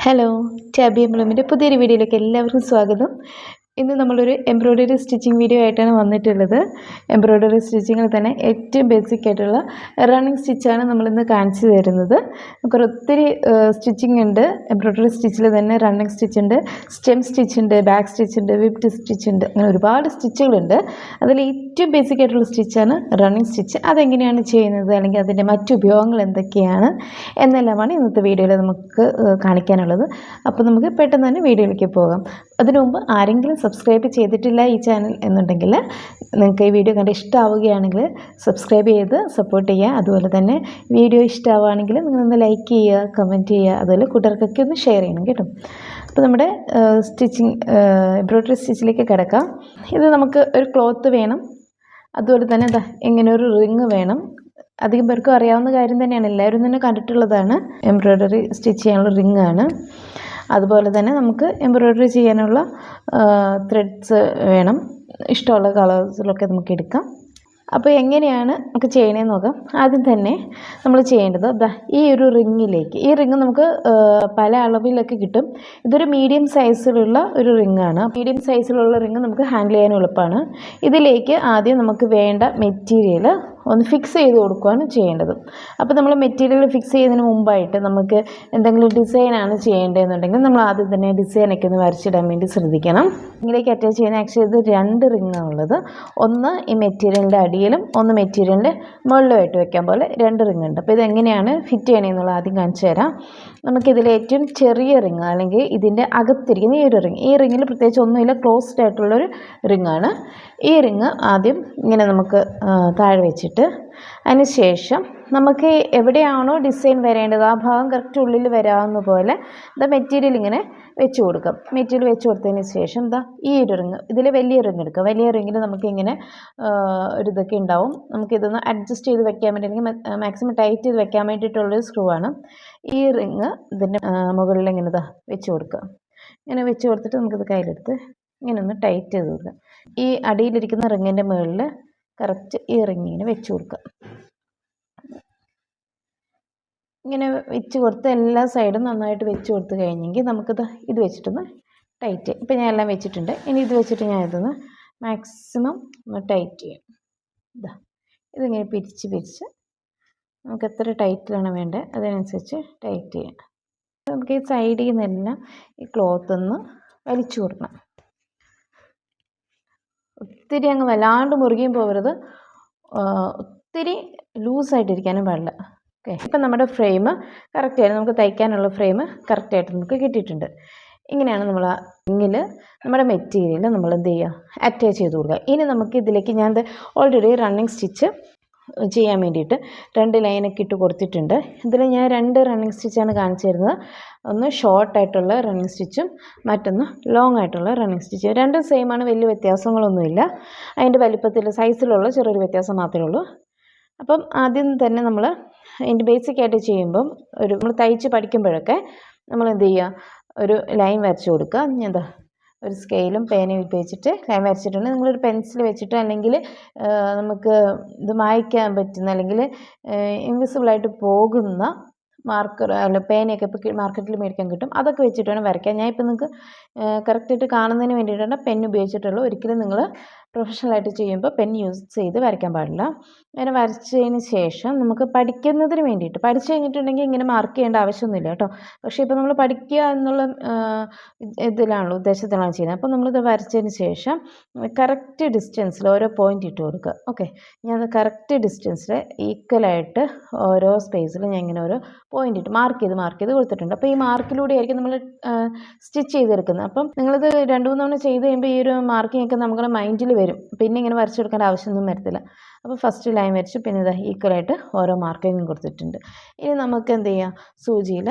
Hello, Tabby എംബ്ലോമിൻ്റെ പുതിയൊരു വീഡിയോയിലേക്ക് എല്ലാവർക്കും സ്വാഗതം. ഇന്ന് നമ്മളൊരു എംബ്രോയ്ഡറി സ്റ്റിച്ചിങ് വീഡിയോ ആയിട്ടാണ് വന്നിട്ടുള്ളത്. എംബ്രോയ്ഡറി സ്റ്റിച്ചിങ്ങിൽ തന്നെ ഏറ്റവും ബേസിക് ആയിട്ടുള്ള റണ്ണിങ് സ്റ്റിച്ചാണ് നമ്മളിന്ന് കാണിച്ചു തരുന്നത്. നമുക്ക് ഒത്തിരി സ്റ്റിച്ചിങ് ഉണ്ട്. എംബ്രോയ്ഡറി സ്റ്റിച്ചിൽ തന്നെ റണ്ണിങ് സ്റ്റിച്ച് ഉണ്ട്, സ്റ്റെം സ്റ്റിച്ച് ഉണ്ട്, ബാക്ക് സ്റ്റിച്ച് ഉണ്ട്, വിപ്ഡ് സ്റ്റിച്ച് ഉണ്ട്. അങ്ങനെ ഒരുപാട് സ്റ്റിച്ചുകളുണ്ട്. അതിൽ ഏറ്റവും ബേസിക് ആയിട്ടുള്ള സ്റ്റിച്ചാണ് റണ്ണിങ് സ്റ്റിച്ച്. അതെങ്ങനെയാണ് ചെയ്യുന്നത്, അല്ലെങ്കിൽ അതിൻ്റെ മറ്റു ഉപയോഗങ്ങൾ എന്തൊക്കെയാണ് എന്നെല്ലാമാണ് ഇന്നത്തെ വീഡിയോയിൽ നമുക്ക് കാണിക്കാനുള്ളത്. അപ്പോൾ നമുക്ക് പെട്ടെന്ന് തന്നെ വീഡിയോയിലേക്ക് പോകാം. അതിനു മുമ്പ് ആരെങ്കിലും സബ്സ്ക്രൈബ് ചെയ്തിട്ടില്ല ഈ ചാനൽ എന്നുണ്ടെങ്കിൽ നിങ്ങൾക്ക് ഈ വീഡിയോ കണ്ട് ഇഷ്ടമാവുകയാണെങ്കിൽ സബ്സ്ക്രൈബ് ചെയ്ത് സപ്പോർട്ട് ചെയ്യുക. അതുപോലെ തന്നെ വീഡിയോ ഇഷ്ടമാവുകയാണെങ്കിൽ നിങ്ങളൊന്ന് ലൈക്ക് ചെയ്യുക, കമൻറ്റ് ചെയ്യുക, അതുപോലെ കൂട്ടുകാർക്കൊക്കെ ഒന്ന് ഷെയർ ചെയ്യണം കേട്ടോ. അപ്പോൾ നമ്മുടെ സ്റ്റിച്ചിങ് എംബ്രോയ്ഡറി സ്റ്റിച്ചിലേക്ക് കിടക്കാം. ഇത് നമുക്ക് ഒരു ക്ലോത്ത് വേണം, അതുപോലെ തന്നെ ഇങ്ങനെ ഒരു റിങ് വേണം. അധികം പേർക്കും അറിയാവുന്ന കാര്യം തന്നെയാണ്, എല്ലാവരും തന്നെ കണ്ടിട്ടുള്ളതാണ്. എംബ്രോയ്ഡറി സ്റ്റിച്ച് ചെയ്യാനുള്ള റിങ്ങാണ്. അതുപോലെ തന്നെ നമുക്ക് എംബ്രോയ്ഡറി ചെയ്യാനുള്ള ത്രെഡ്സ് വേണം. ഇഷ്ടമുള്ള കളേഴ്സിലൊക്കെ നമുക്ക് എടുക്കാം. അപ്പോൾ എങ്ങനെയാണ് നമുക്ക് ചെയ്യണമെന്ന് നോക്കാം. ആദ്യം തന്നെ നമ്മൾ ചെയ്യേണ്ടത് ഈ ഒരു റിങ്ങിലേക്ക്, ഈ റിങ് നമുക്ക് പല അളവിലൊക്കെ കിട്ടും. ഇതൊരു മീഡിയം സൈസിലുള്ള ഒരു റിങ്ങാണ്. മീഡിയം സൈസിലുള്ള റിങ് നമുക്ക് ഹാൻഡിൽ ചെയ്യാൻ എളുപ്പമാണ്. ഇതിലേക്ക് ആദ്യം നമുക്ക് വേണ്ട മെറ്റീരിയൽ ഒന്ന് ഫിക്സ് ചെയ്ത് കൊടുക്കുകയാണ് ചെയ്യേണ്ടത്. അപ്പോൾ നമ്മൾ മെറ്റീരിയൽ ഫിക്സ് ചെയ്യുന്നതിന് മുമ്പായിട്ട് നമുക്ക് എന്തെങ്കിലും ഡിസൈനാണ് ചെയ്യേണ്ടതെന്നുണ്ടെങ്കിൽ നമ്മൾ ആദ്യം തന്നെ ഡിസൈനൊക്കെ ഒന്ന് വരച്ചിടാൻ വേണ്ടി ശ്രദ്ധിക്കണം. ഇതിലേക്ക് അറ്റാച്ച് ചെയ്യുന്ന ആക്ച്വലി ഇത് 2 റിങ്ങാണ് ഉള്ളത്. ഒന്ന് ഈ മെറ്റീരിയലിൻ്റെ അടിയിലും ഒന്ന് മെറ്റീരിയലിൻ്റെ മുകളിലുമായിട്ട് വെക്കാൻ പോലെ 2 റിങ് ഉണ്ട്. അപ്പോൾ ഇതെങ്ങനെയാണ് ഫിറ്റ് ചെയ്യണമെന്നുള്ളത് ആദ്യം കാണിച്ചു തരാം. നമുക്കിതിൽ ഏറ്റവും ചെറിയ റിങ്, അല്ലെങ്കിൽ ഇതിൻ്റെ അകത്തിരിക്കുന്ന ഈ ഒരു റിങ്, ഈ റിങ്ങിൽ പ്രത്യേകിച്ച് ഒന്നുമില്ല, ക്ലോസ്ഡ് ആയിട്ടുള്ളൊരു റിങ്ങാണ്. ഈ റിങ് ആദ്യം ഇങ്ങനെ നമുക്ക് താഴെ വെച്ചിട്ട് അതിന് ശേഷം നമുക്ക് എവിടെയാണോ ഡിസൈൻ വരേണ്ടത് ആ ഭാഗം കറക്റ്റ് ഉള്ളിൽ വരാവുന്ന പോലെ മെറ്റീരിയൽ ഇങ്ങനെ വെച്ച് കൊടുക്കാം. മെറ്റീരിയൽ വെച്ച് കൊടുത്തതിന് ശേഷം ഈ ഒരു റിങ്, ഇതിൽ വലിയ റിങ് എടുക്കുക. വലിയ റിങ്ങിൽ നമുക്കിങ്ങനെ ഒരു ഇതൊക്കെ ഉണ്ടാവും. നമുക്കിതൊന്ന് അഡ്ജസ്റ്റ് ചെയ്ത് വെക്കാൻ വേണ്ടി, അല്ലെങ്കിൽ മാക്സിമം ടൈറ്റ് ചെയ്ത് വെക്കാൻ വേണ്ടിയിട്ടുള്ളൊരു സ്ക്രൂ ആണ്. ഈ റിങ് ഇതിൻ്റെ മുകളിൽ ഇങ്ങനെ വെച്ച് കൊടുക്കുക. ഇങ്ങനെ വെച്ച് കൊടുത്തിട്ട് നമുക്കിത് കയ്യിലെടുത്ത് ഇങ്ങനെ ഒന്ന് ടൈറ്റ് ചെയ്ത് കൊടുക്കുക. ഈ അടിയിലിരിക്കുന്ന റിങ്ങിൻ്റെ മുകളിൽ കറക്റ്റ് ഈ റിങ്ങിങ്ങനെ വെച്ച് കൊടുക്കുക. ഇങ്ങനെ വെച്ച് കൊടുത്ത് എല്ലാ സൈഡും നന്നായിട്ട് വെച്ച് കൊടുത്ത് കഴിഞ്ഞെങ്കിൽ നമുക്കിത് ഇത് വെച്ചിട്ടൊന്ന് ടൈറ്റ്. ഇപ്പം ഞാൻ എല്ലാം വെച്ചിട്ടുണ്ട്. ഇനി ഇത് വെച്ചിട്ട് ഞാൻ ഇതൊന്ന് മാക്സിമം ഒന്ന് ടൈറ്റ് ചെയ്യും. ഇതിങ്ങനെ പിരിച്ച് നമുക്ക് എത്ര ടൈറ്റിലാണ് വേണ്ടത് അതിനനുസരിച്ച് ടൈറ്റ് ചെയ്യാം. നമുക്ക് ഈ സൈഡിൽ നിന്നെല്ലാം ഈ ക്ലോത്ത് ഒന്ന് വലിച്ചു കൊടുക്കണം. ഒത്തിരി അങ്ങ് വല്ലാണ്ട് മുറുകയും പോകരുത്, ഒത്തിരി ലൂസായിട്ടിരിക്കാനും പാടില്ല. ഓക്കെ, ഇപ്പം നമ്മുടെ ഫ്രെയിം കറക്റ്റായിട്ട് നമുക്ക് തയ്ക്കാനുള്ള ഫ്രെയിം കറക്റ്റായിട്ട് നമുക്ക് കിട്ടിയിട്ടുണ്ട്. ഇങ്ങനെയാണ് നമ്മൾ ആ റിങ്ങിൽ നമ്മുടെ മെറ്റീരിയൽ നമ്മൾ എന്ത് ചെയ്യുക, അറ്റാച്ച് ചെയ്ത് കൊടുക്കുക. ഇനി നമുക്ക് ഇതിലേക്ക് ഞാൻ ഓൾറെഡി റണ്ണിങ് സ്റ്റിച്ച് ചെയ്യാൻ വേണ്ടിയിട്ട് 2 ലൈനൊക്കെ ഇട്ട് കൊടുത്തിട്ടുണ്ട്. ഇതിൽ ഞാൻ 2 റണ്ണിങ് സ്റ്റിച്ചാണ് കാണിച്ചു തരുന്നത്. ഒന്ന് ഷോർട്ടായിട്ടുള്ള റണ്ണിങ് സ്റ്റിച്ചും മറ്റൊന്ന് ലോങ് ആയിട്ടുള്ള റണ്ണിങ് സ്റ്റിച്ചും. രണ്ടും സെയിമാണ്, വലിയ വ്യത്യാസങ്ങളൊന്നുമില്ല. അതിൻ്റെ വലിപ്പത്തിൽ സൈസിലുള്ള ചെറിയൊരു വ്യത്യാസം മാത്രമേ ഉള്ളൂ. അപ്പം ആദ്യം തന്നെ നമ്മൾ അതിൻ്റെ ബേസിക്കായിട്ട് ചെയ്യുമ്പം നമ്മൾ തയ്ച്ച് പഠിക്കുമ്പോഴൊക്കെ നമ്മൾ എന്ത് ചെയ്യുക, ഒരു ലൈൻ വരച്ച് കൊടുക്കുക. ഞാൻ ഒരു സ്കെയിലും പേനയും ഉപയോഗിച്ചിട്ട് ലൈൻ വരച്ചിട്ടുണ്ട്. നിങ്ങളൊരു പെൻസിൽ വെച്ചിട്ട്, അല്ലെങ്കിൽ നമുക്ക് ഇത് മായ്ക്കാൻ പറ്റുന്ന, അല്ലെങ്കിൽ ഇൻവിസിബിളായിട്ട് പോകുന്ന മാർക്കർ അല്ല പേനയൊക്കെ ഇപ്പോൾ മാർക്കറ്റിൽ മേടിക്കാൻ കിട്ടും, അതൊക്കെ വെച്ചിട്ട് വേണം വരയ്ക്കാൻ. ഞാൻ ഇപ്പോൾ നിങ്ങൾക്ക് കറക്റ്റായിട്ട് കാണുന്നതിന് വേണ്ടിയിട്ടാണ് പെൻ ഉപയോഗിച്ചിട്ടുള്ളൂ. ഒരിക്കലും നിങ്ങൾ പ്രൊഫഷണലായിട്ട് ചെയ്യുമ്പോൾ പെൻ യൂസ് ചെയ്ത് വരയ്ക്കാൻ പാടില്ല. അങ്ങനെ വരച്ചതിന് ശേഷം നമുക്ക് പഠിക്കുന്നതിന് വേണ്ടിയിട്ട്, പഠിച്ചു കഴിഞ്ഞിട്ടുണ്ടെങ്കിൽ ഇങ്ങനെ മാർക്ക് ചെയ്യേണ്ട ആവശ്യമൊന്നുമില്ല കേട്ടോ. പക്ഷേ ഇപ്പോൾ നമ്മൾ പഠിക്കുക എന്നുള്ള ഇതിലാണല്ലോ, ഉദ്ദേശത്തിലാണ് ചെയ്യുന്നത്. അപ്പോൾ നമ്മളിത് വരച്ചതിന് ശേഷം കറക്റ്റ് ഡിസ്റ്റൻസിൽ ഓരോ പോയിൻ്റ് ഇട്ട് കൊടുക്കുക. ഓക്കെ, ഞാനത് കറക്റ്റ് ഡിസ്റ്റൻസിൽ ഈക്വലായിട്ട് ഓരോ സ്പേസിൽ ഞാൻ ഇങ്ങനെ ഓരോ പോയിൻ്റ് ഇട്ട് മാർക്ക് ചെയ്ത് കൊടുത്തിട്ടുണ്ട്. അപ്പോൾ ഈ മാർക്കിലൂടെ ആയിരിക്കും നമ്മൾ സ്റ്റിച്ച് ചെയ്തെടുക്കുന്നത്. അപ്പം നിങ്ങളിത് 2-3 തവണ ചെയ്ത് കഴിയുമ്പോൾ ഈ ഒരു മാർക്കിംഗ് ഒക്കെ നമ്മുടെ മൈൻഡിൽ വരും. പിന്നെ ഇങ്ങനെ വരച്ചെടുക്കേണ്ട ആവശ്യമൊന്നും വരത്തില്ല. അപ്പോൾ ഫസ്റ്റ് ലൈൻ വരച്ചു, പിന്നെ ഈക്വലായിട്ട് ഓരോ മാർക്കിങ്ങും കൊടുത്തിട്ടുണ്ട്. ഇനി നമുക്ക് എന്ത് ചെയ്യാം, സൂചിയിൽ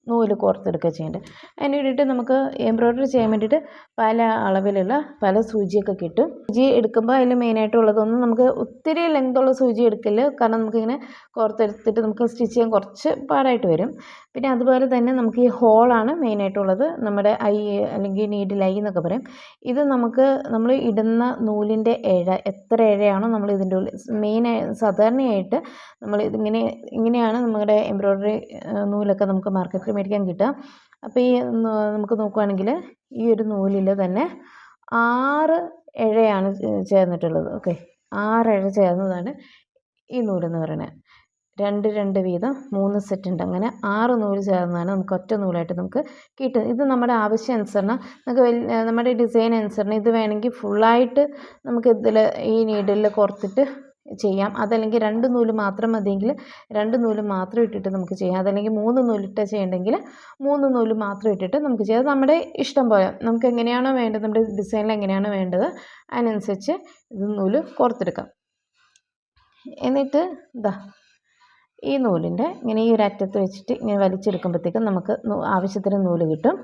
നൂല് കോർത്തെടുക്കുക ചെയ്യേണ്ടത്. അതിന് വേണ്ടിയിട്ട് നമുക്ക് എംബ്രോയ്ഡറി ചെയ്യാൻ വേണ്ടിയിട്ട് പല അളവിലുള്ള പല സൂചിയൊക്കെ കിട്ടും. സൂചി എടുക്കുമ്പോൾ അതിൽ മെയിനായിട്ടുള്ളതൊന്നും നമുക്ക് ഒത്തിരി ലെങ്തുള്ള സൂചി എടുക്കില്ല, കാരണം നമുക്കിങ്ങനെ കോർത്തെടുത്തിട്ട് നമുക്ക് സ്റ്റിച്ച് ചെയ്യാൻ കുറച്ച് പാടായിട്ട് വരും. പിന്നെ അതുപോലെ തന്നെ നമുക്ക് ഈ ഹോളാണ് മെയിനായിട്ടുള്ളത്, നമ്മുടെ ഐ അല്ലെങ്കിൽ നീഡിൽ ഐ എന്നൊക്കെ പറയും. ഇത് നമുക്ക് നമ്മൾ ഇടുന്ന നൂലിൻ്റെ ഇഴ, എത്ര ഇഴയാണോ നമ്മൾ ഇതിൻ്റെ ഉള്ളിൽ സാധാരണയായിട്ട് നമ്മൾ ഇങ്ങനെയാണ് നമ്മുടെ എംബ്രോയ്ഡറി നൂലൊക്കെ നമുക്ക് മാർക്കറ്റിൽ മേടിക്കാൻ കിട്ടുക. അപ്പോൾ ഈ നമുക്ക് നോക്കുകയാണെങ്കിൽ ഈ ഒരു നൂലിൽ തന്നെ 6 ഇഴയാണ് ചേർന്നിട്ടുള്ളത്. ഓക്കെ, 6 ഇഴ ചേർന്നതാണ് ഈ നൂലെന്ന് പറയുന്നത്. 2 വീതം 3 സെറ്റ് ഉണ്ട്. അങ്ങനെ 6 നൂല് ചേർന്നാണ് നമുക്ക് ഒറ്റ നൂലായിട്ട് നമുക്ക് കിട്ടും. ഇത് നമ്മുടെ ആവശ്യാനുസരണം നമുക്ക് നമ്മുടെ ഡിസൈൻ അനുസരണം ഇത് വേണമെങ്കിൽ ഫുള്ളായിട്ട് നമുക്ക് ഇതിൽ ഈ നീഡിൽ കോർത്തിട്ട് ചെയ്യാം. അതല്ലെങ്കിൽ 2 നൂല് മാത്രം മതിയെങ്കിൽ 2 നൂല് മാത്രം ഇട്ടിട്ട് നമുക്ക് ചെയ്യാം. അതല്ലെങ്കിൽ 3 നൂലിട്ട് ചെയ്യണമെങ്കിൽ 3 നൂല് മാത്രം ഇട്ടിട്ട് നമുക്ക് ചെയ്യാം. അത് നമ്മുടെ ഇഷ്ടം പോലെ നമുക്ക് എങ്ങനെയാണോ വേണ്ടത്, നമ്മുടെ ഡിസൈനിൽ എങ്ങനെയാണോ വേണ്ടത് അതിനനുസരിച്ച് ഇത് നൂല് കോർത്തെടുക്കാം. എന്നിട്ട് ഇതാ ഈ നൂലിൻ്റെ ഇങ്ങനെ ഈ ഒരു അറ്റത്ത് വെച്ചിട്ട് ഇങ്ങനെ വലിച്ചെടുക്കുമ്പോഴത്തേക്കും നമുക്ക് ആവശ്യത്തിന് നൂല് കിട്ടും.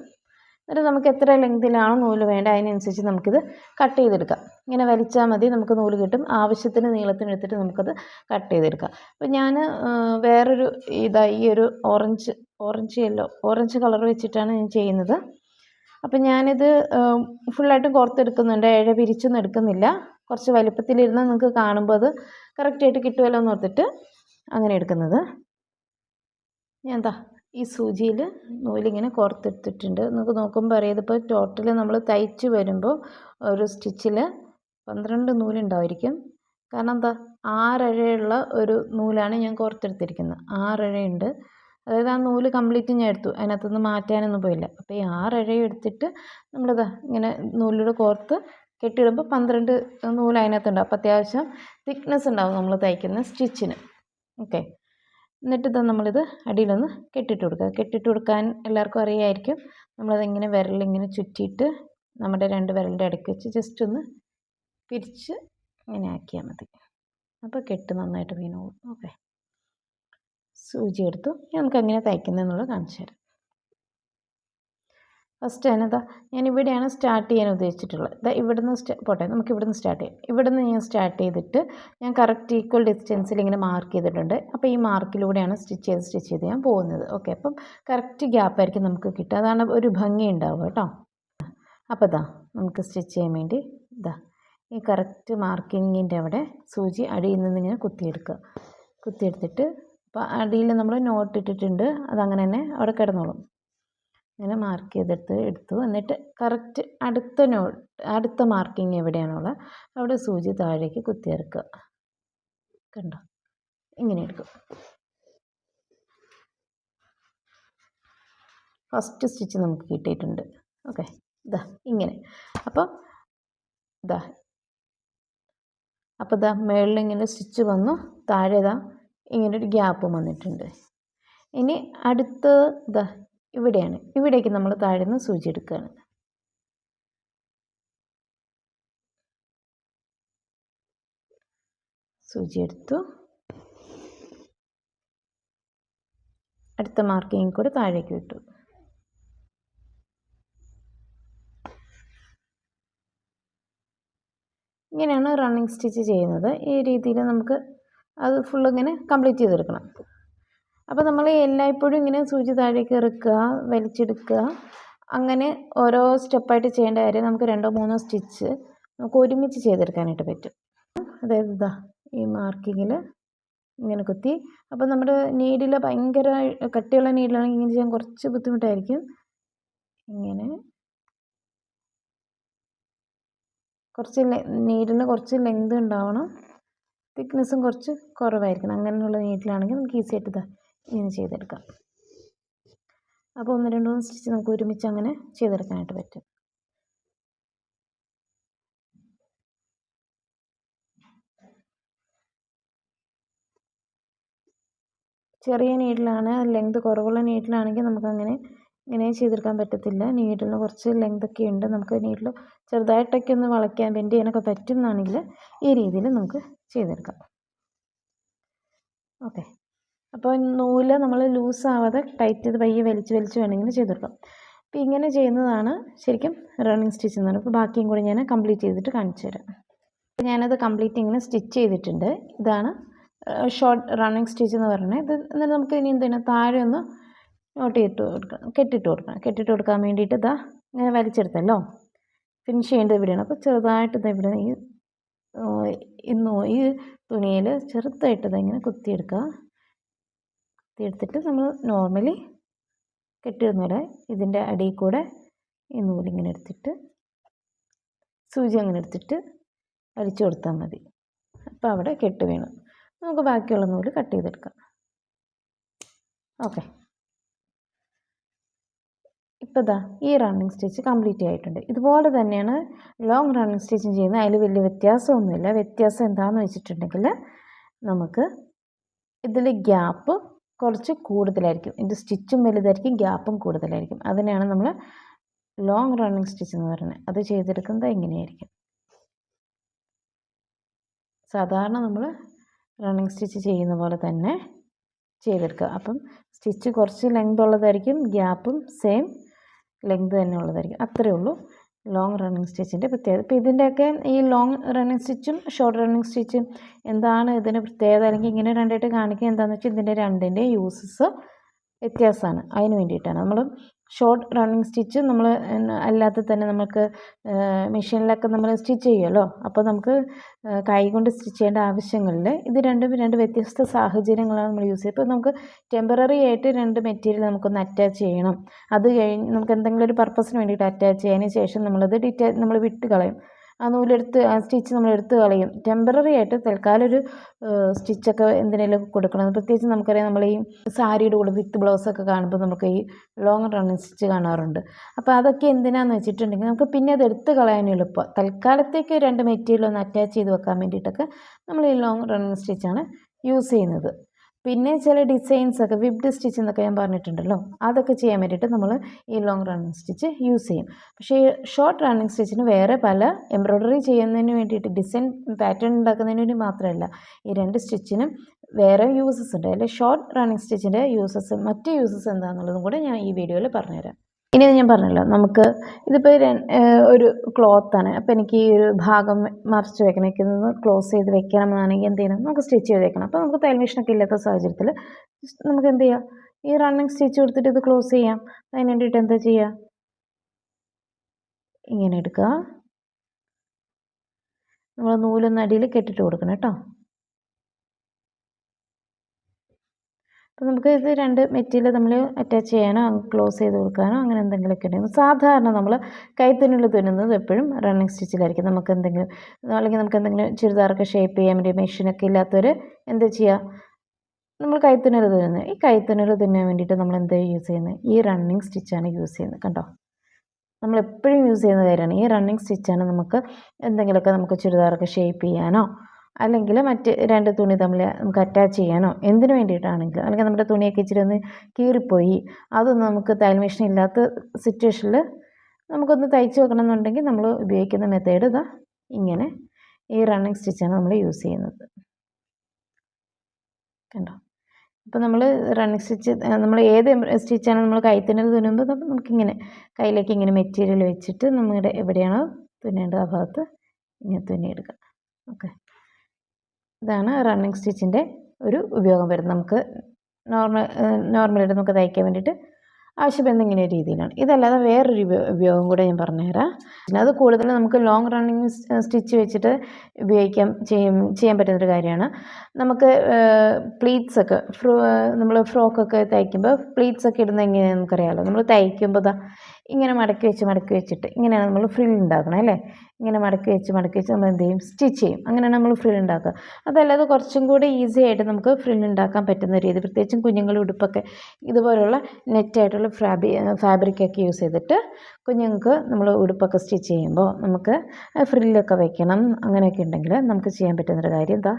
എന്നിട്ട് നമുക്ക് എത്ര ലെങ്തിലാണോ നൂല് വേണ്ടത് അതിനനുസരിച്ച് നമുക്കിത് കട്ട് ചെയ്തെടുക്കാം. ഇങ്ങനെ വലിച്ചാൽ മതി, നമുക്ക് നൂല് കിട്ടും. ആവശ്യത്തിന് നീളത്തിനെടുത്തിട്ട് നമുക്കത് കട്ട് ചെയ്തെടുക്കാം. അപ്പോൾ ഞാൻ വേറൊരു ഈ ഒരു ഓറഞ്ച് കളർ വെച്ചിട്ടാണ് ഞാൻ ചെയ്യുന്നത്. അപ്പം ഞാനിത് ഫുള്ളായിട്ടും കോർത്തെടുക്കുന്നുണ്ട്. ഇഴ പിരിച്ചൊന്നും എടുക്കുന്നില്ല. കുറച്ച് വലുപ്പത്തിലിരുന്ന് നിങ്ങൾക്ക് കാണുമ്പോൾ അത് കറക്റ്റായിട്ട് കിട്ടുമല്ലോ എന്ന് ഓർത്തിട്ട് അങ്ങനെ എടുക്കുന്നത്. ഞാൻ എന്താ ഈ സൂചിയിൽ നൂലിങ്ങനെ കോർത്തെടുത്തിട്ടുണ്ട്. നമുക്ക് നോക്കുമ്പോൾ അറിയാം ഇതിപ്പോൾ ടോട്ടൽ നമ്മൾ തയ്ച്ച് വരുമ്പോൾ ഒരു സ്റ്റിച്ചിൽ 12 നൂലുണ്ടായിരിക്കും. കാരണം എന്താ 6 ഇഴയുള്ള ഒരു നൂലാണ് ഞാൻ കോർത്തെടുത്തിരിക്കുന്നത്. 6 ഇഴയുണ്ട്. അതായത് ആ നൂല് കംപ്ലീറ്റ് ഞാൻ എടുത്തു, അതിനകത്തുനിന്ന് മാറ്റാനൊന്നും പോയില്ല. അപ്പോൾ ഈ 6 ഇഴയും എടുത്തിട്ട് നമ്മളിതാ ഇങ്ങനെ നൂലിലൂടെ കോർത്ത് കെട്ടിയിടുമ്പോൾ 12 നൂല് അതിനകത്തുണ്ടാവും. അപ്പോൾ അത്യാവശ്യം തിക്നെസ് ഉണ്ടാവും നമ്മൾ തയ്ക്കുന്ന സ്റ്റിച്ചിന്. ഓക്കെ, എന്നിട്ട് ഇതാ നമ്മളിത് അടിയിലൊന്ന് കെട്ടിയിട്ട് കൊടുക്കുക. കെട്ടിയിട്ട് കൊടുക്കാൻ എല്ലാവർക്കും അറിയാമായിരിക്കും. നമ്മളതിങ്ങനെ വിരലിങ്ങനെ ചുറ്റിയിട്ട് നമ്മുടെ 2 വിരലിൻ്റെ ഇടയ്ക്ക് വെച്ച് ജസ്റ്റ് ഒന്ന് പിരിച്ച് ഇങ്ങനെ ആക്കിയാൽ മതി. അപ്പോൾ കെട്ട് നന്നായിട്ട് വീണോളും. ഓക്കെ, സൂചി എടുത്തു. നമുക്ക് എങ്ങനെ തയ്ക്കുന്നതെന്നുള്ളത് കാണിച്ചു തരാം. ഫസ്റ്റ് തന്നെ ഞാൻ ഇവിടെയാണ് സ്റ്റാർട്ട് ചെയ്യാൻ ഉദ്ദേശിച്ചിട്ടുള്ളത്. ഇവിടുന്ന് പോട്ടെ, നമുക്ക് ഇവിടുന്ന് സ്റ്റാർട്ട് ചെയ്യാം. ഇവിടുന്ന് ഞാൻ സ്റ്റാർട്ട് ചെയ്തിട്ട് ഞാൻ കറക്റ്റ് ഈക്വൽ ഡിസ്റ്റൻസിൽ ഇങ്ങനെ മാർക്ക് ചെയ്തിട്ടുണ്ട്. അപ്പോൾ ഈ മാർക്കിലൂടെയാണ് സ്റ്റിച്ച് ചെയ്ത് ഞാൻ പോകുന്നത്. ഓക്കെ, അപ്പം കറക്റ്റ് ഗ്യാപ്പായിരിക്കും നമുക്ക് കിട്ടുക. അതാണ് ഒരു ഭംഗി ഉണ്ടാവുക കേട്ടോ. അപ്പോൾ നമുക്ക് സ്റ്റിച്ച് ചെയ്യാൻ വേണ്ടി ഈ കറക്റ്റ് മാർക്കിങ്ങിൻ്റെ അവിടെ സൂചി അടിയിൽ നിന്ന് ഇങ്ങനെ കുത്തിയെടുത്തിട്ട് അപ്പോൾ അടിയിൽ നമ്മൾ നോട്ട് ഇട്ടിട്ടുണ്ട്, അതങ്ങനെ തന്നെ അവിടെ കിടന്നോളും. ഇങ്ങനെ മാർക്ക് എടുത്തു. എന്നിട്ട് കറക്റ്റ് അടുത്ത മാർക്കിങ് എവിടെയാണുള്ളത് അവിടെ സൂചി താഴേക്ക് കുത്തിയിറക്കുക. കണ്ടോ, ഇങ്ങനെ എടുക്കും. ഫസ്റ്റ് സ്റ്റിച്ച് നമുക്ക് കിട്ടിയിട്ടുണ്ട്. ഓക്കെ, ഇങ്ങനെ. അപ്പോൾ മുകളിൽ ഇങ്ങനെ സ്റ്റിച്ച് വന്നു, താഴെ ഇങ്ങനൊരു ഗ്യാപ്പും വന്നിട്ടുണ്ട്. ഇനി അടുത്തത് ഇവിടെയാണ്. ഇവിടേക്ക് നമ്മൾ താഴെ നിന്ന് സൂചി എടുക്കുകയാണ്. സൂചി എടുത്തു, അടുത്ത മാർക്കിങ് കൂടെ താഴേക്ക് വിട്ടു. ഇങ്ങനെയാണ് റണ്ണിങ് സ്റ്റിച്ച് ചെയ്യുന്നത്. ഈ രീതിയിൽ നമുക്ക് അത് ഫുൾ ഇങ്ങനെ കംപ്ലീറ്റ് ചെയ്തെടുക്കണം. അപ്പോൾ നമ്മൾ എല്ലായ്പ്പോഴും ഇങ്ങനെ സൂചി താഴേക്ക് ഇറക്കുക, വലിച്ചെടുക്കുക, അങ്ങനെ ഓരോ സ്റ്റെപ്പായിട്ട് ചെയ്യേണ്ട കാര്യം. നമുക്ക് 2-3 സ്റ്റിച്ച് നമുക്ക് ഒരുമിച്ച് ചെയ്തെടുക്കാനായിട്ട് പറ്റും. അതായത് ഈ മാർക്കിങ്ങിൽ ഇങ്ങനെ കുത്തി. അപ്പോൾ നമ്മുടെ നീഡിൽ ഭയങ്കര കട്ടിയുള്ള നീഡിലാണെങ്കിൽ ഇങ്ങനെ ചെയ്യാൻ കുറച്ച് ബുദ്ധിമുട്ടായിരിക്കും. ഇങ്ങനെ കുറച്ച് നീഡിന് കുറച്ച് ലെങ്ത് ഉണ്ടാവണം, തിക്നെസ്സും കുറച്ച് കുറവായിരിക്കണം. അങ്ങനെയുള്ള നീഡിലാണെങ്കിൽ നമുക്ക് ഈസി ആയിട്ട് ഇങ്ങനെ ചെയ്തെടുക്കാം. അപ്പോൾ 1-2 സ്റ്റിച്ച് നമുക്ക് ഒരുമിച്ച് അങ്ങനെ ചെയ്തെടുക്കാനായിട്ട് പറ്റും. ചെറിയ നീഡിലാണ്, ലെങ്ത് കുറവുള്ള നീഡിലാണെങ്കിൽ നമുക്കങ്ങനെ ഇങ്ങനെ ചെയ്തെടുക്കാൻ പറ്റത്തില്ല. നീഡിലിന് കുറച്ച് ലെങ്തൊക്കെ ഉണ്ട്. നമുക്ക് നീഡിൽ ചെറുതായിട്ടൊക്കെ ഒന്ന് വളയ്ക്കാൻ ബെൻഡ് ചെയ്യാനൊക്കെ പറ്റുന്നതാണെങ്കിൽ ഈ രീതിയിൽ നമുക്ക് ചെയ്തെടുക്കാം. ഓക്കെ, അപ്പോൾ നൂല് നമ്മൾ ലൂസാവാതെ ടൈറ്റ് ചെയ്ത് പയ്യെ വലിച്ച് വേണമെങ്കിൽ ചെയ്തെടുക്കാം. അപ്പോൾ ഇങ്ങനെ ചെയ്യുന്നതാണ് ശരിക്കും റണ്ണിങ് സ്റ്റിച്ച് എന്ന് പറയുന്നത്. അപ്പോൾ ബാക്കിയും കൂടി ഞാൻ കംപ്ലീറ്റ് ചെയ്തിട്ട് കാണിച്ചു തരാം. അപ്പോൾ ഞാനത് കംപ്ലീറ്റ് ഇങ്ങനെ സ്റ്റിച്ച് ചെയ്തിട്ടുണ്ട്. ഇതാണ് ഷോർട്ട് റണ്ണിങ് സ്റ്റിച്ച് എന്ന് പറയുന്നത്. ഇത് എന്നിട്ട് നമുക്ക് ഇനി എന്താണ് താഴെ ഒന്ന് കെട്ടിട്ട് കൊടുക്കാൻ വേണ്ടിയിട്ട് ഇങ്ങനെ വലിച്ചെടുത്തല്ലോ, ഫിനിഷ് ചെയ്യേണ്ടത് ഇവിടെയാണ്. അപ്പോൾ ചെറുതായിട്ട് ഇവിടെ ഈ തുണിയിൽ ചെറുതായിട്ട് ഇങ്ങനെ കുത്തിയെടുത്തിട്ട് നമ്മൾ നോർമലി കെട്ടിടുന്നൂടെ ഇതിൻ്റെ അടിയിൽ കൂടെ ഈ നൂലിങ്ങനെ എടുത്തിട്ട് സൂചി അങ്ങനെ എടുത്തിട്ട് വലിച്ചു കൊടുത്താൽ മതി. അപ്പോൾ അവിടെ കെട്ട് വീണു. നമുക്ക് ബാക്കിയുള്ള നൂല് കട്ട് ചെയ്തെടുക്കാം. ഓക്കെ, ഇപ്പോൾ ഇതാ ഈ റണ്ണിങ് സ്റ്റിച്ച് കംപ്ലീറ്റ് ആയിട്ടുണ്ട്. ഇതുപോലെ തന്നെയാണ് ലോങ് റണ്ണിങ് സ്റ്റിച്ചിങ് ചെയ്യുന്നത്. അതിൽ വലിയ വ്യത്യാസമൊന്നുമില്ല. വ്യത്യാസം എന്താണെന്ന് വെച്ചിട്ടുണ്ടെങ്കിൽ നമുക്ക് ഇതിൽ ഗ്യാപ്പ് കുറച്ച് കൂടുതലായിരിക്കും. ഇതിൻ്റെ സ്റ്റിച്ചും വലുതായിരിക്കും, ഗ്യാപ്പും കൂടുതലായിരിക്കും. അതിനെയാണ് നമ്മൾ ലോങ് റണ്ണിങ് സ്റ്റിച്ച് എന്ന് പറയുന്നത്. അത് ചെയ്തെടുക്കുന്നത് ഇങ്ങനെയായിരിക്കും. സാധാരണ നമ്മൾ റണ്ണിങ് സ്റ്റിച്ച് ചെയ്യുന്ന പോലെ തന്നെ ചെയ്തെടുക്കുക. അപ്പം സ്റ്റിച്ച് കുറച്ച് ലെങ്ത് ഉള്ളതായിരിക്കും, ഗ്യാപ്പും സെയിം ലെങ്ത് തന്നെ ഉള്ളതായിരിക്കും. അത്രയേ ഉള്ളൂ ലോങ് റണ്ണിങ് സ്റ്റിച്ചിൻ്റെ പ്രത്യേകത. ഇപ്പോൾ ഇതിൻ്റെയൊക്കെ ഈ ലോങ് റണ്ണിങ് സ്റ്റിച്ചും ഷോർട്ട് റണ്ണിങ് സ്റ്റിച്ചും എന്താണ് ഇതിൻ്റെ പ്രത്യേകത, അല്ലെങ്കിൽ ഇങ്ങനെ രണ്ടായിട്ട് കാണിക്കുക എന്താണെന്ന് വെച്ചാൽ ഇതിൻ്റെ രണ്ടിൻ്റെ യൂസസ് വ്യത്യാസമാണ്. അതിന് വേണ്ടിയിട്ടാണ് നമ്മൾ ഷോർട്ട് റണ്ണിങ് സ്റ്റിച്ച് നമ്മൾ അല്ലാതെ തന്നെ നമുക്ക് മെഷീനിലൊക്കെ നമ്മൾ സ്റ്റിച്ച് ചെയ്യുമല്ലോ. അപ്പോൾ നമുക്ക് കൈ കൊണ്ട് സ്റ്റിച്ച് ചെയ്യേണ്ട ആവശ്യങ്ങളിൽ ഇത് രണ്ടും രണ്ട് വ്യത്യസ്ത സാഹചര്യങ്ങളാണ് നമ്മൾ യൂസ് ചെയ്യുക. ഇപ്പോൾ നമുക്ക് ടെമ്പററി ആയിട്ട് രണ്ട് മെറ്റീരിയൽ നമുക്കൊന്ന് അറ്റാച്ച് ചെയ്യണം. അത് കഴിഞ്ഞ് നമുക്ക് എന്തെങ്കിലും ഒരു പർപ്പസിന് വേണ്ടിയിട്ട് അറ്റാച്ച് ചെയ്തതിന് ശേഷം നമ്മളത് നമ്മൾ വിട്ട് കളയും. ആ നൂലെടുത്ത് ആ സ്റ്റിച്ച് നമ്മൾ എടുത്ത് കളയും. ടെമ്പററി ആയിട്ട് തൽക്കാലം ഒരു സ്റ്റിച്ചൊക്കെ എന്തിനേലും കൊടുക്കണം. പ്രത്യേകിച്ച് നമുക്കറിയാം, നമ്മൾ ഈ സാരിയുടെ കൂടെ വിത്ത് ബ്ലൗസൊക്കെ കാണുമ്പോൾ നമുക്ക് ഈ ലോങ് റണ്ണിങ് സ്റ്റിച്ച് കാണാറുണ്ട്. അപ്പോൾ അതൊക്കെ എന്തിനാണെന്ന് വെച്ചിട്ടുണ്ടെങ്കിൽ നമുക്ക് പിന്നെ അത് എടുത്ത് കളയാൻ എളുപ്പം. തൽക്കാലത്തേക്ക് രണ്ട് മെറ്റീരിയൽ ഒന്ന് അറ്റാച്ച് ചെയ്ത് വെക്കാൻ വേണ്ടിയിട്ടൊക്കെ നമ്മൾ ഈ ലോങ് റണ്ണിങ് സ്റ്റിച്ചാണ് യൂസ് ചെയ്യുന്നത്. പിന്നെ ചില ഡിസൈൻസൊക്കെ വിബ്ഡ് സ്റ്റിച്ച് എന്നൊക്കെ ഞാൻ പറഞ്ഞിട്ടുണ്ടല്ലോ, അതൊക്കെ ചെയ്യാൻ വേണ്ടിയിട്ട് നമ്മൾ ഈ ലോങ് റണ്ണിങ് സ്റ്റിച്ച് യൂസ് ചെയ്യും. പക്ഷേ ഈ ഷോർട്ട് റണ്ണിങ് സ്റ്റിച്ചിന് വേറെ പല എംബ്രോയ്ഡറി ചെയ്യുന്നതിന് വേണ്ടിയിട്ട് ഡിസൈൻ പാറ്റേൺ ഉണ്ടാക്കുന്നതിന് വേണ്ടി മാത്രമല്ല, ഈ രണ്ട് സ്റ്റിച്ചിനും വേറെ യൂസസ് ഉണ്ട്. അല്ലെങ്കിൽ ഷോർട്ട് റണ്ണിങ് സ്റ്റിച്ചിൻ്റെ യൂസസ്, മറ്റ് യൂസസ് എന്താണെന്നുള്ളതും കൂടെ ഞാൻ ഈ വീഡിയോയിൽ പറഞ്ഞുതരാം. ഇനി ഞാൻ പറഞ്ഞല്ലോ, നമുക്ക് ഇതിപ്പോൾ ഒരു ക്ലോത്താണ്. അപ്പോൾ എനിക്ക് ഈ ഒരു ഭാഗം മറിച്ച് വെക്കണം, എനിക്കൊന്ന് ക്ലോസ് ചെയ്ത് വെക്കണമെന്നാണെങ്കിൽ എന്ത് ചെയ്യണം, നമുക്ക് സ്റ്റിച്ച് ചെയ്ത് വെക്കണം. അപ്പോൾ നമുക്ക് തയ്യൽ മെഷീനൊക്കെ ഇല്ലാത്ത സാഹചര്യത്തിൽ നമുക്ക് എന്ത് ചെയ്യാം, ഈ റണ്ണിങ് സ്റ്റിച്ച് കൊടുത്തിട്ട് ഇത് ക്ലോസ് ചെയ്യാം. അതിന് വേണ്ടിയിട്ട് എന്താ ചെയ്യുക, ഇങ്ങനെ എടുക്കുക, നമ്മൾ നൂലൊന്ന് അടിയിൽ കെട്ടിട്ട് കൊടുക്കണം കേട്ടോ. അപ്പോൾ നമുക്ക് ഇത് രണ്ട് മെറ്റീരിയൽ നമ്മൾ അറ്റാച്ച് ചെയ്യാനോ ക്ലോസ് ചെയ്ത് കൊടുക്കാനോ അങ്ങനെ എന്തെങ്കിലുമൊക്കെ ഉണ്ടെങ്കിൽ, സാധാരണ നമ്മൾ കൈത്തുണിയിൽ തുന്നുന്നത് എപ്പോഴും റണ്ണിങ് സ്റ്റിച്ചിലായിരിക്കും. നമുക്ക് എന്തെങ്കിലും അല്ലെങ്കിൽ നമുക്ക് എന്തെങ്കിലും ചുരിദാറൊക്കെ ഷേപ്പ് ചെയ്യാൻ വേണ്ടി മെഷീനൊക്കെ ഇല്ലാത്തവർ എന്താ ചെയ്യുക, നമ്മൾ കൈത്തുണിയിൽ തുന്നുന്നത്. ഈ കൈത്തുണിയിൽ തുന്നാൻ വേണ്ടിയിട്ട് നമ്മൾ എന്താ യൂസ് ചെയ്യുന്നത്, ഈ റണ്ണിങ് സ്റ്റിച്ചാണ് യൂസ് ചെയ്യുന്നത്. കണ്ടോ, നമ്മളെപ്പോഴും യൂസ് ചെയ്യുന്ന കാര്യമാണ് ഈ റണ്ണിങ് സ്റ്റിച്ചാണ്. നമുക്ക് എന്തെങ്കിലുമൊക്കെ നമുക്ക് ചുരിദാറൊക്കെ ഷേപ്പ് ചെയ്യാനോ അല്ലെങ്കിൽ മറ്റ് രണ്ട് തുണി തമ്മിൽ നമുക്ക് അറ്റാച്ച് ചെയ്യാനോ എന്തിനു വേണ്ടിയിട്ടാണെങ്കിലും, അല്ലെങ്കിൽ നമ്മുടെ തുണിയൊക്കെ ഇച്ചിരി ഒന്ന് കീറിപ്പോയി അതൊന്നും നമുക്ക് തയ്യൽ മെഷീൻ ഇല്ലാത്ത സിറ്റുവേഷനിൽ നമുക്കൊന്ന് തയ്ച്ച് വെക്കണം എന്നുണ്ടെങ്കിൽ നമ്മൾ ഉപയോഗിക്കുന്ന മെത്തേഡ് ഇതാ ഇങ്ങനെ ഈ റണ്ണിങ് സ്റ്റിച്ചാണ് നമ്മൾ യൂസ് ചെയ്യുന്നത്. കണ്ടോ, ഇപ്പോൾ നമ്മൾ റണ്ണിങ് സ്റ്റിച്ച് നമ്മൾ ഏത് സ്റ്റിച്ചാണ് നമ്മൾ കൈത്തുന്നൽ തുന്നുമ്പോൾ നമുക്കിങ്ങനെ കയ്യിലേക്ക് ഇങ്ങനെ മെറ്റീരിയൽ വെച്ചിട്ട് നമ്മുടെ എവിടെയാണോ തുന്നേണ്ടത് ആ ഭാഗത്ത് ഇങ്ങനെ തുന്നിയെടുക്കുക. ഓക്കെ, ഇതാണ് റണ്ണിങ് സ്റ്റിച്ചിൻ്റെ ഒരു ഉപയോഗം വരുന്നത്. നമുക്ക് നോർമലായിട്ട് നമുക്ക് തയ്ക്കാൻ വേണ്ടിയിട്ട് ആവശ്യപ്പെടുന്ന ഇങ്ങനെ രീതിയിലാണ്. ഇതല്ലാതെ വേറൊരു ഉപയോഗം കൂടെ ഞാൻ പറഞ്ഞുതരാം. അത് കൂടുതൽ നമുക്ക് ലോങ് റണ്ണിങ് സ്റ്റിച്ച് വെച്ചിട്ട് ചെയ്യാൻ പറ്റുന്നൊരു കാര്യമാണ്. നമുക്ക് പ്ലീറ്റ്സൊക്കെ നമ്മൾ ഫ്രോക്കൊക്കെ തയ്ക്കുമ്പോൾ പ്ലീറ്റ്സൊക്കെ ഇടുന്നത് എങ്ങനെയാണെന്ന് നമുക്കറിയാമല്ലോ. നമ്മൾ തയ്ക്കുമ്പോൾ ഇങ്ങനെ മടക്കി വെച്ചിട്ട് ഇങ്ങനെയാണ് നമ്മൾ ഫ്രിൽ ഉണ്ടാക്കണം അല്ലേ. ഇങ്ങനെ മടക്കി വെച്ച് നമ്മൾ എന്ത് ചെയ്യും, സ്റ്റിച്ച് ചെയ്യും. അങ്ങനെയാണ് നമ്മൾ ഫ്രിൽ ഉണ്ടാക്കുക. അതല്ലാതെ കുറച്ചും കൂടി ഈസി ആയിട്ട് നമുക്ക് ഫ്രിൽ ഉണ്ടാക്കാൻ പറ്റുന്ന രീതി, പ്രത്യേകിച്ചും കുഞ്ഞുങ്ങളുടെ ഉടുപ്പൊക്കെ ഇതുപോലുള്ള നെറ്റായിട്ടുള്ള ഫാബ്രിക്കൊക്കെ യൂസ് ചെയ്തിട്ട് കുഞ്ഞുങ്ങൾക്ക് നമ്മൾ ഉടുപ്പൊക്കെ സ്റ്റിച്ച് ചെയ്യുമ്പോൾ നമുക്ക് ഫ്രില്ലൊക്കെ വെക്കണം അങ്ങനെയൊക്കെ ഉണ്ടെങ്കിൽ നമുക്ക് ചെയ്യാൻ പറ്റുന്നൊരു കാര്യം എന്താ,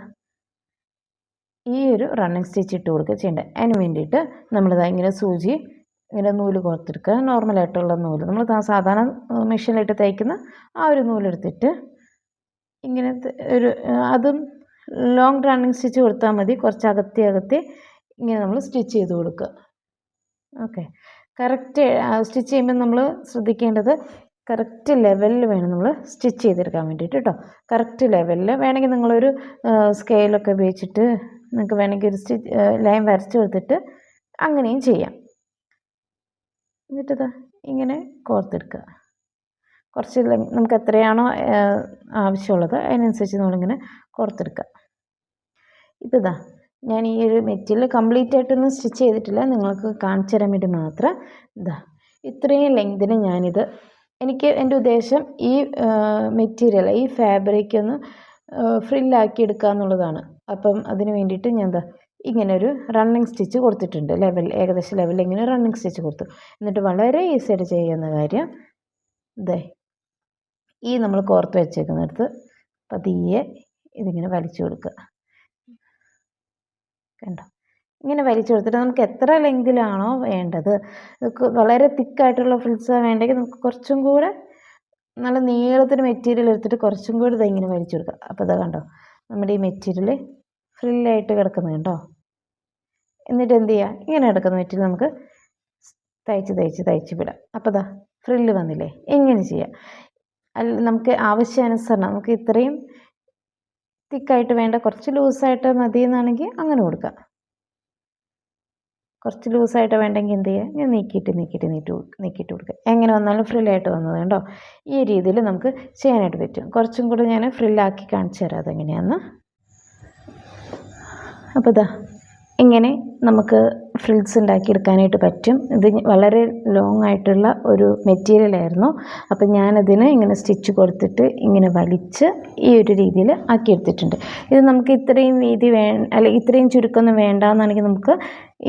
ഈ ഒരു റണ്ണിങ് സ്റ്റിച്ച് ഇട്ട് കൊടുക്കുക ചെയ്യേണ്ടത്. അതിന് വേണ്ടിയിട്ട് നമ്മളിതാ ഇങ്ങനെ സൂചി ഇങ്ങനെ നൂല് കോർത്തെടുക്കുക. നോർമലായിട്ടുള്ള നൂല് നമ്മൾ സാധാരണ മെഷീനിലിട്ട് തയ്ക്കുന്ന ആ ഒരു നൂലെടുത്തിട്ട് ഇങ്ങനെ ഒരു അതും ലോങ് റണ്ണിങ് സ്റ്റിച്ച് കൊടുത്താൽ മതി. കുറച്ച് അകത്തി ഇങ്ങനെ നമ്മൾ സ്റ്റിച്ച് ചെയ്ത് കൊടുക്കുക. ഓക്കെ, കറക്റ്റ് സ്റ്റിച്ച് ചെയ്യുമ്പോൾ നമ്മൾ ശ്രദ്ധിക്കേണ്ടത് കറക്റ്റ് ലെവലിൽ വേണം നമ്മൾ സ്റ്റിച്ച് ചെയ്തെടുക്കാൻ വേണ്ടിയിട്ട് കേട്ടോ. കറക്റ്റ് ലെവലിൽ വേണമെങ്കിൽ നിങ്ങളൊരു സ്കെയിലൊക്കെ ഉപയോഗിച്ചിട്ട് നിങ്ങൾക്ക് വേണമെങ്കിൽ ഒരു ലൈൻ വരച്ച് കൊടുത്തിട്ട് അങ്ങനെയും ചെയ്യാം. എന്നിട്ട് ഇങ്ങനെ കോർത്തെടുക്കുക. കുറച്ച് നമുക്ക് എത്രയാണോ ആവശ്യമുള്ളത് അതിനനുസരിച്ച് നമ്മളിങ്ങനെ കോർത്തെടുക്കുക. ഇപ്പോൾ ഞാൻ ഈ ഒരു മെറ്റീരിയൽ കംപ്ലീറ്റ് ആയിട്ടൊന്നും സ്റ്റിച്ച് ചെയ്തിട്ടില്ല, നിങ്ങൾക്ക് കാണിച്ചു തരാൻ വേണ്ടി മാത്രം. ഇതാ ഇത്രയും ലെങ്തിന് ഞാനിത്, എനിക്ക് എൻ്റെ ഉദ്ദേശം ഈ മെറ്റീരിയൽ, ഈ ഫാബ്രിക് ഒന്ന് ഫ്രില്ലാക്കി എടുക്കുക എന്നുള്ളതാണ്. അപ്പം അതിന് വേണ്ടിയിട്ട് ഞാൻ എന്താ ഇങ്ങനെ ഒരു റണ്ണിങ് സ്റ്റിച്ച് കൊടുത്തിട്ടുണ്ട്, ഏകദേശം ലെവലിൽ ഇങ്ങനെ റണ്ണിങ് സ്റ്റിച്ച് കൊടുത്തു. എന്നിട്ട് വളരെ ഈസി ആയിട്ട് ചെയ്യുന്ന കാര്യം, ഇതേ ഈ നമ്മൾ കോർത്ത് വെച്ചേക്കുന്നിടത്ത് പതിയെ ഇതിങ്ങനെ വലിച്ചു കൊടുക്കുക. കണ്ടോ, ഇങ്ങനെ വലിച്ചു കൊടുത്തിട്ട് നമുക്ക് എത്ര ലെങ്തിലാണോ വേണ്ടത്, വളരെ തിക്കായിട്ടുള്ള ഫ്രിൽസാണ് വേണ്ടെങ്കിൽ നമുക്ക് കുറച്ചും കൂടെ നല്ല നീളത്തിന് മെറ്റീരിയൽ എടുത്തിട്ട് കുറച്ചും കൂടി ഇങ്ങനെ വലിച്ചു കൊടുക്കുക. അപ്പോൾ ഇതാ കണ്ടോ, നമ്മുടെ ഈ മെറ്റീരിയൽ ഫ്രില്ലായിട്ട് കിടക്കുന്നത് കണ്ടോ. എന്നിട്ട് എന്ത് ചെയ്യുക, ഇങ്ങനെ കിടക്കുന്ന മെറ്റീരിയൽ നമുക്ക് തയ്ച്ച് വിടാം. അപ്പോൾ ഇതാ ഫ്രില്ല് വന്നില്ലേ. എങ്ങനെ ചെയ്യാം, നമുക്ക് ആവശ്യാനുസരണം നമുക്ക് ഇത്രയും തിക്കായിട്ട് വേണ്ട, കുറച്ച് ലൂസായിട്ട് മതി എന്നാണെങ്കിൽ അങ്ങനെ കൊടുക്കാം. കുറച്ച് ലൂസായിട്ട് വേണ്ടെങ്കിൽ എന്ത് ചെയ്യുക, ഇങ്ങനെ നീക്കിയിട്ട് കൊടുക്കുക. എങ്ങനെ വന്നാലും ഫ്രില്ലായിട്ട് വന്നത് കണ്ടോ. ഈ രീതിയിൽ നമുക്ക് ചെയ്യാനായിട്ട് പറ്റും. കുറച്ചും കൂടെ ഞാൻ ഫ്രില്ലാക്കി കാണിച്ചു തരാം അതെങ്ങനെയാണെന്ന്. അപ്പോൾ ഇതാ ഇങ്ങനെ നമുക്ക് ഫ്രിൽസ് ഉണ്ടാക്കിയെടുക്കാനായിട്ട് പറ്റും. ഇത് വളരെ ലോങ് ആയിട്ടുള്ള ഒരു മെറ്റീരിയലായിരുന്നു. അപ്പം ഞാനതിന് ഇങ്ങനെ സ്റ്റിച്ച് കൊടുത്തിട്ട് ഇങ്ങനെ വലിച്ച് ഈ ഒരു രീതിയിൽ ആക്കിയെടുത്തിട്ടുണ്ട്. ഇത് നമുക്ക് ഇത്രയും വീതി ഇത്രയും ചുരുക്കമൊന്നും വേണ്ടാന്നാണെങ്കിൽ നമുക്ക്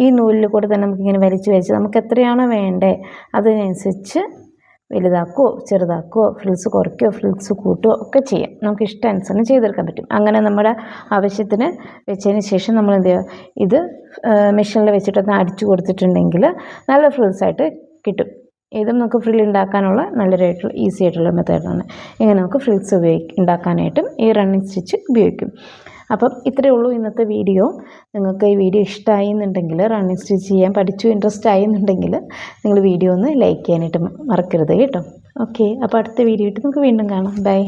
ഈ നൂലിൽ കൂടെ തന്നെ നമുക്കിങ്ങനെ വലിച്ച് നമുക്ക് എത്രയാണോ വേണ്ടേ അതിനനുസരിച്ച് വലുതാക്കുകയോ ചെറുതാക്കുകയോ ഫ്രിൽസ് കുറയ്ക്കുകയോ ഫ്രിൽസ് കൂട്ടുകയോ ഒക്കെ ചെയ്യാം. നമുക്ക് ഇഷ്ടാനുസരണം ചെയ്തെടുക്കാൻ പറ്റും. അങ്ങനെ നമ്മുടെ ആവശ്യത്തിന് വെച്ചതിന് ശേഷം നമ്മൾ എന്ത് ചെയ്യുക, ഇത് മെഷീനിൽ വെച്ചിട്ടൊന്ന് അടിച്ചു കൊടുത്തിട്ടുണ്ടെങ്കിൽ നല്ല ഫ്രിൽസായിട്ട് കിട്ടും. ഇതും നമുക്ക് ഫ്രിൽ ഉണ്ടാക്കാനുള്ള ഈസി ആയിട്ടുള്ള മെത്തേഡാണ്. ഇങ്ങനെ നമുക്ക് ഫ്രിൽസ് ഉണ്ടാക്കാനായിട്ടും ഈ റണ്ണിങ് സ്റ്റിച്ച് ഉപയോഗിക്കും. അപ്പം ഇത്രയേ ഉള്ളൂ ഇന്നത്തെ വീഡിയോ. നിങ്ങൾക്ക് ഈ വീഡിയോ ഇഷ്ടമായി എന്നുണ്ടെങ്കിൽ, റണ്ണിങ് സ്റ്റിച്ച് ചെയ്യാൻ ഇൻട്രസ്റ്റ് ആയി എന്നുണ്ടെങ്കിൽ നിങ്ങൾ വീഡിയോ ഒന്ന് ലൈക്ക് ചെയ്യാനായിട്ട് മറക്കരുത് കേട്ടോ. ഓക്കെ, അപ്പോൾ അടുത്ത വീഡിയോ ആയിട്ട് നമുക്ക് വീണ്ടും കാണാം. ബൈ.